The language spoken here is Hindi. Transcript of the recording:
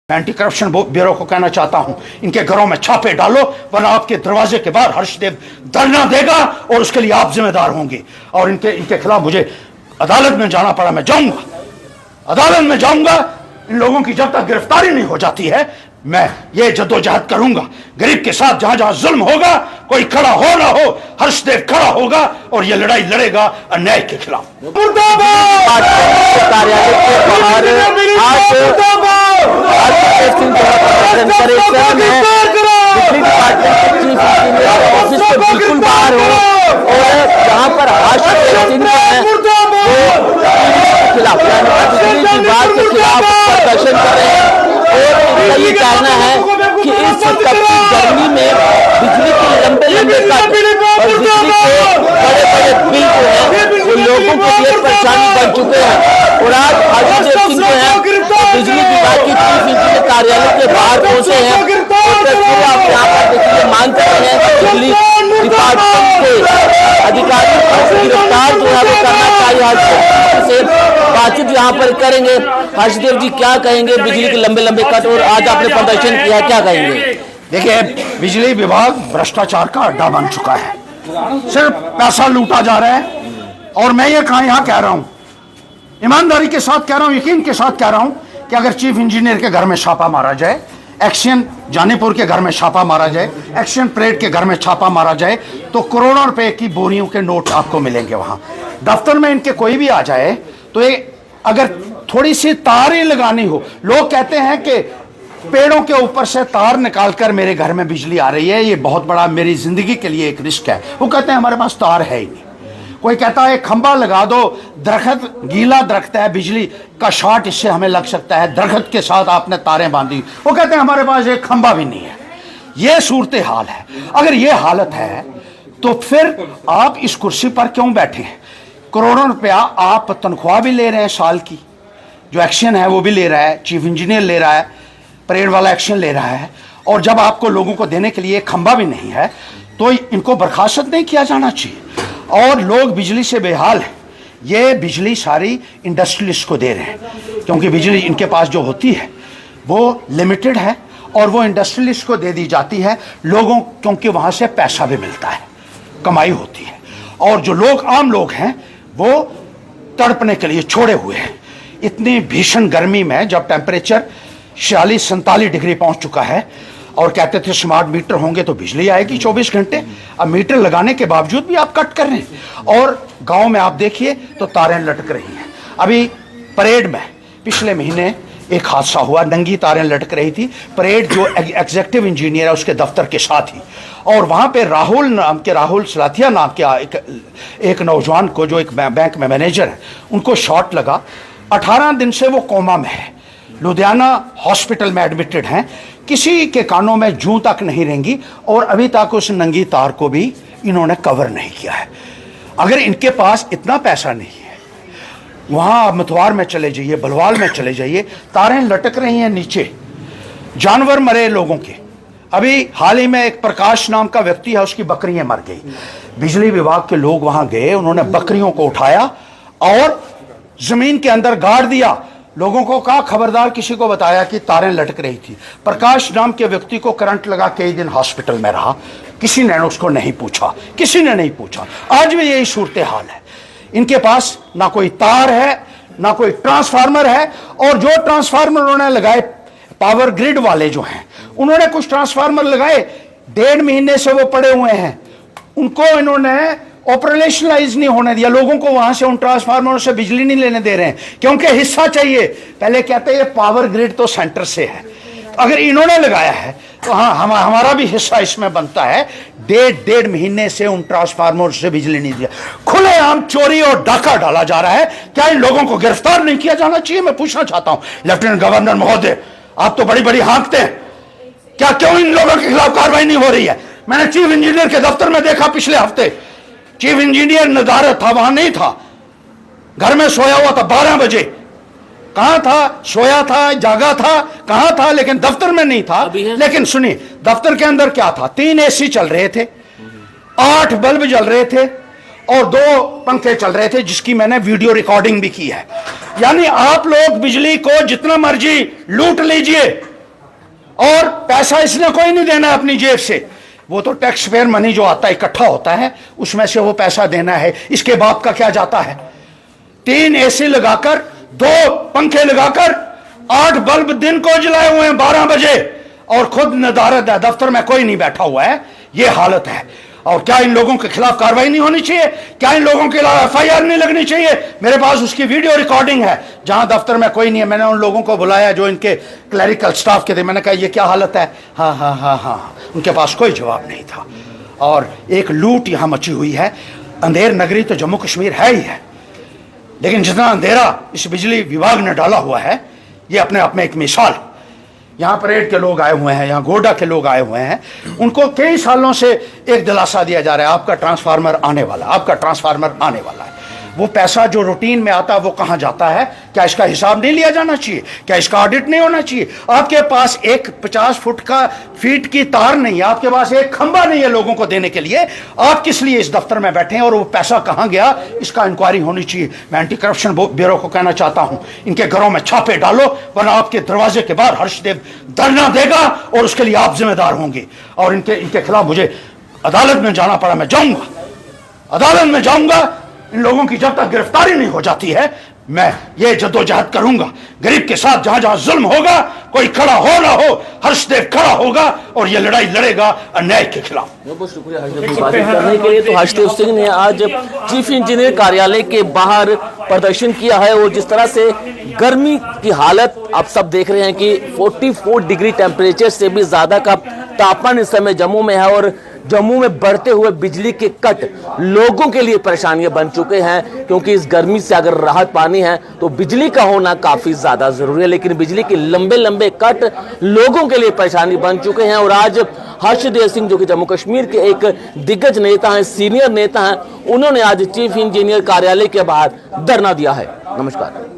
एंटी करप्शन ब्यूरो को कहना चाहता हूं, इनके घरों में छापे डालो, वरना आपके दरवाजे के बाहर हर्षदेव धरना देगा और उसके लिए आप जिम्मेदार होंगे। और इनके खिलाफ मुझे अदालत में जाना पड़ा, मैं जाऊंगा, अदालत में जाऊंगा। इन लोगों की जब तक गिरफ्तारी नहीं हो जाती है, मैं ये जद्दोजहद करूंगा। गरीब के साथ जहां जहां जुल्म होगा, कोई खड़ा हो ना हो, हर्षदेव खड़ा होगा और ये लड़ाई लड़ेगा अन्याय के खिलाफ। बिल्कुल बाहर हो और जहाँ पर खिलाफ बिजली विभाग के खिलाफ प्रदर्शन कर रहे हैं। और इनका ये कहना है कि इस तपती गर्मी में बिजली के लंबे लंबे कट और बिजली के बड़े बड़े बिल जो है वो लोगों के लिए परेशानी बन चुके हैं। और आज हर्षदेव सिंह जो है बिजली विभाग की चीफ इंजीनियर कार्यालय के बाहर पहुंचे हैं। तस्वीरें आप यहाँ पर देखिए, मांग कर रहे हैं बिजली डिपार्टमेंट के अधिकारी गिरफ्तार जो है वो करना चाहिए। हर्षदेव से बातचीत यहाँ पर करेंगे। हर्षदेव जी क्या कहेंगे, बिजली के लंबे लंबे कट और आज आपने प्रदर्शन किया, क्या कहेंगे? देखिए, बिजली विभाग भ्रष्टाचार का अड्डा बन चुका है, सिर्फ पैसा लूटा जा रहा है। और मैं ये यहाँ कह रहा हूँ, ईमानदारी के साथ कह रहा हूँ, यकीन के साथ कह रहा हूँ कि अगर चीफ इंजीनियर के घर में छापा मारा जाए, एक्शन जानीपुर के घर में छापा मारा जाए, एक्शन परेड के घर में छापा मारा जाए, तो करोड़ों रुपए की बोरियों के नोट आपको मिलेंगे। वहां दफ्तर में इनके कोई भी आ जाए तो ये अगर थोड़ी सी तारें लगानी हो, लोग कहते हैं कि पेड़ों के ऊपर से तार निकालकर मेरे घर में बिजली आ रही है, ये बहुत बड़ा मेरी जिंदगी के लिए एक रिस्क है। वो कहते हैं हमारे पास तार है ही नहीं। कोई कहता है खंबा लगा दो, दरख्त गीला दरख्त है, बिजली का शॉर्ट इससे हमें लग सकता है, दरख्त के साथ आपने तारें बांधी। वो कहते हैं हमारे पास एक खंबा भी नहीं है। ये सूरत हाल है। अगर ये हालत है तो फिर आप इस कुर्सी पर क्यों बैठे हैं? करोड़ों रुपया आप तनख्वाह भी ले रहे हैं साल की, जो एक्शन है वो भी ले रहा है, चीफ इंजीनियर ले रहा है, परेड वाला एक्शन ले रहा है, और जब आपको लोगों को देने के लिए खंबा भी नहीं है तो इनको बर्खास्त नहीं किया जाना चाहिए। और लोग बिजली से बेहाल हैं। ये बिजली सारी इंडस्ट्रियलिस्ट को दे रहे हैं, क्योंकि बिजली इनके पास जो होती है वो लिमिटेड है और वो इंडस्ट्रियलिस्ट को दे दी जाती है लोगों, क्योंकि वहाँ से पैसा भी मिलता है, कमाई होती है। और जो लोग आम लोग हैं वो तड़पने के लिए छोड़े हुए हैं। इतनी भीषण गर्मी में जब टेम्परेचर 46-47 डिग्री पहुंच चुका है और कहते थे स्मार्ट मीटर होंगे तो बिजली आएगी 24 घंटे, अब मीटर लगाने के बावजूद भी आप कट कर रहे हैं। और गांव में आप देखिए तो तारें लटक रही हैं। अभी परेड में पिछले महीने एक हादसा हुआ, नंगी तारें लटक रही थी। परेड जो एग्जीक्यूटिव इंजीनियर है उसके दफ्तर के साथ ही, और वहाँ पे राहुल सलाथिया नाम के एक नौजवान को, जो एक बैंक में मैनेजर है, उनको शॉट लगा। 18 दिन से वो कोमा में है, लुधियाना हॉस्पिटल में एडमिटेड हैं, किसी के कानों में जूं तक नहीं रेंगी और अभी तक उस नंगी तार को भी इन्होंने कवर नहीं किया है। अगर इनके पास इतना पैसा नहीं है, वहाँ आप मतवार में चले जाइए, बलवाल में चले जाइए, तारें लटक रही हैं नीचे, जानवर मरे लोगों के। अभी हाल ही में एक प्रकाश नाम का व्यक्ति है, उसकी बकरियां मर गई। बिजली विभाग के लोग वहां गए, उन्होंने बकरियों को उठाया और जमीन के अंदर गाड़ दिया। लोगों को कहा, खबरदार किसी को बताया कि तारें लटक रही थी। प्रकाश नाम के व्यक्ति को करंट लगा, कई दिन हॉस्पिटल में रहा, किसी ने उसको नहीं पूछा, किसी ने नहीं पूछा। आज भी यही सूरत हाल है। इनके पास ना कोई तार है, ना कोई ट्रांसफार्मर है, और जो ट्रांसफार्मर उन्होंने लगाए, पावर ग्रिड वाले जो हैं, उन्होंने कुछ ट्रांसफार्मर लगाए, 1.5 महीने से वो पड़े हुए हैं, उनको इन्होंने ऑपरेशनलाइज नहीं होने दिया। लोगों को वहां से उन ट्रांसफार्मरों से बिजली नहीं लेने दे रहे हैं, क्योंकि हिस्सा चाहिए। पहले कहते हैं पावर ग्रिड तो सेंटर से है, अगर इन्होंने लगाया है तो हाँ, हमारा भी हिस्सा इसमें बनता है। 1.5 महीने से उन ट्रांसफार्मर से बिजली नहीं दिया। खुलेआम चोरी और डाका डाला जा रहा है। क्या इन लोगों को गिरफ्तार नहीं किया जाना चाहिए? मैं पूछना चाहता हूं लेफ्टिनेंट गवर्नर महोदय, आप तो बड़ी बड़ी हाँकते हैं, क्या क्यों इन लोगों के खिलाफ कार्रवाई नहीं हो रही है? मैंने चीफ इंजीनियर के दफ्तर में देखा पिछले हफ्ते, चीफ इंजीनियर नदारत था, वहां नहीं था, घर में सोया हुआ था 12 बजे। कहां था? सोया था, जागा था, कहां था? लेकिन दफ्तर में नहीं था। लेकिन सुनिए, दफ्तर के अंदर क्या था? 3 एसी चल रहे थे, 8 बल्ब जल रहे थे और 2 पंखे चल रहे थे, जिसकी मैंने वीडियो रिकॉर्डिंग भी की है। यानी आप लोग बिजली को जितना मर्जी लूट लीजिए, और पैसा इसने कोई नहीं देना अपनी जेब से, वो तो टैक्स पेयर मनी जो आता है इकट्ठा होता है उसमें से वो पैसा देना है। इसके बाप का क्या जाता है? 3 एसी लगाकर, 2 पंखे लगाकर, 8 बल्ब दिन को जलाए हुए हैं 12 बजे, और खुद नदारत है, दफ्तर में कोई नहीं बैठा हुआ है। ये हालत है। और क्या इन लोगों के खिलाफ कार्रवाई नहीं होनी चाहिए? क्या इन लोगों के खिलाफ FIR नहीं लगनी चाहिए? मेरे पास उसकी वीडियो रिकॉर्डिंग है जहां दफ्तर में कोई नहीं है। मैंने उन लोगों को बुलाया जो इनके क्लरिकल स्टाफ के थे, मैंने कहा ये क्या हालत है? हाँ हाँ हाँ हाँ, उनके पास कोई जवाब नहीं था। और एक लूट यहां मची हुई है। अंधेर नगरी तो जम्मू कश्मीर है ही है, लेकिन जितना अंधेरा इस बिजली विभाग ने डाला हुआ है ये अपने आप में एक मिसाल। यहाँ परेड के लोग आए हुए हैं, यहाँ गोड्डा के लोग आए हुए हैं, उनको कई सालों से एक दिलासा दिया जा रहा है आपका ट्रांसफार्मर आने वाला, आपका ट्रांसफार्मर आने वाला है। वो पैसा जो रूटीन में आता है वो कहाँ जाता है? क्या इसका हिसाब नहीं लिया जाना चाहिए? क्या इसका ऑडिट नहीं होना चाहिए? आपके पास एक 50 फीट की तार नहीं है, आपके पास एक खंबा नहीं है लोगों को देने के लिए। आप किस लिए इस दफ्तर में बैठे हैं और वो पैसा कहाँ गया? इसका इंक्वायरी होनी चाहिए। मैं एंटी करप्शन ब्यूरो को कहना चाहता हूं, इनके घरों में छापे डालो, वरना आपके दरवाजे के बाहर हर्षदेव धरना देगा और उसके लिए आप जिम्मेदार होंगे। और इनके खिलाफ मुझे अदालत में जाना पड़ा, मैं जाऊंगा, अदालत में जाऊंगा। इन लोगों की जब तक गिरफ्तारी नहीं हो जाती है मैं ये जद्दोजहद करूंगा। गरीब के साथ जहां जहां जुल्म होगा, कोई खड़ा हो ना हो, हर्षदेव खड़ा होगा और ये लड़ाई लड़ेगा अन्याय के खिलाफ। बहुत शुक्रिया हर्षदेव बात करने के लिए। तो हर्षदेव सिंह ने आज चीफ इंजीनियर कार्यालय के बाहर प्रदर्शन किया है और जिस तरह से गर्मी की हालत आप सब देख रहे हैं कि 44 डिग्री टेम्परेचर से भी ज्यादा का तापमान इस समय जम्मू में है और जम्मू में बढ़ते हुए बिजली के कट लोगों के लिए परेशानियां बन चुके हैं, क्योंकि इस गर्मी से अगर राहत पानी है तो बिजली का होना काफी ज्यादा जरूरी है। लेकिन बिजली के लंबे लंबे कट लोगों के लिए परेशानी बन चुके हैं और आज हर्षदेव सिंह जो कि जम्मू कश्मीर के एक दिग्गज नेता हैं, सीनियर नेता हैं, उन्होंने आज चीफ इंजीनियर कार्यालय के बाहर धरना दिया है। नमस्कार।